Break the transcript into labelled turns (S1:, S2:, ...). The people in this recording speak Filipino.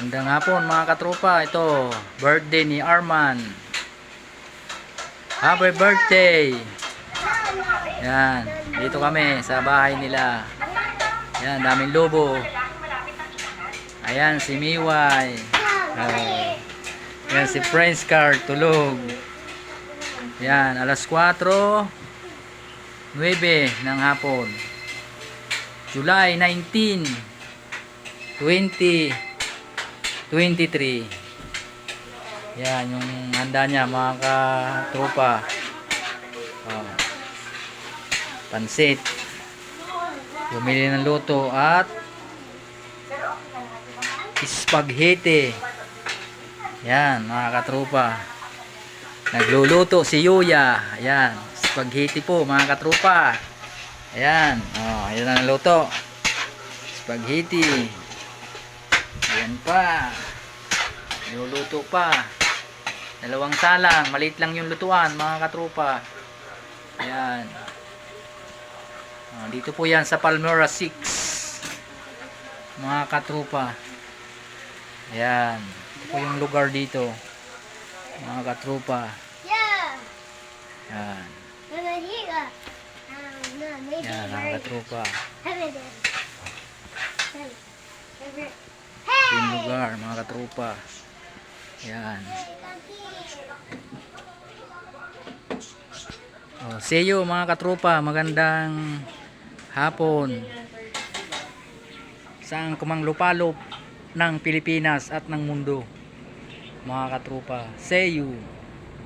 S1: Magandang hapon mga katropa. Ito, birthday ni Arman. Happy birthday! Yan, dito kami sa bahay nila. Yan, daming lobo. Ayan, si Miway. Yan, si Prince Car, tulog. Yan, alas 4:09 ng hapon. July 19, 2023. Yan yung handa niya mga katropa. Pansit, bumili ng luto at spaghetti. Yan mga katropa, nagluluto si Yuya. Yan, spaghetti po mga katropa. Ayan, ayan ang luto, spaghetti. Ayan pa, niluluto pa. Dalawang salang, maliit lang yung lutuan mga katropa. Ayan. Dito po yan sa Palmera 6 mga katropa. Ayan, ito po yung lugar dito mga katropa. Ayan. Ayan mga katropa, yung lugar mga katropa. Ayan. See you mga katropa, magandang hapon sa kumang lupalop ng Pilipinas at ng mundo mga katropa. See you.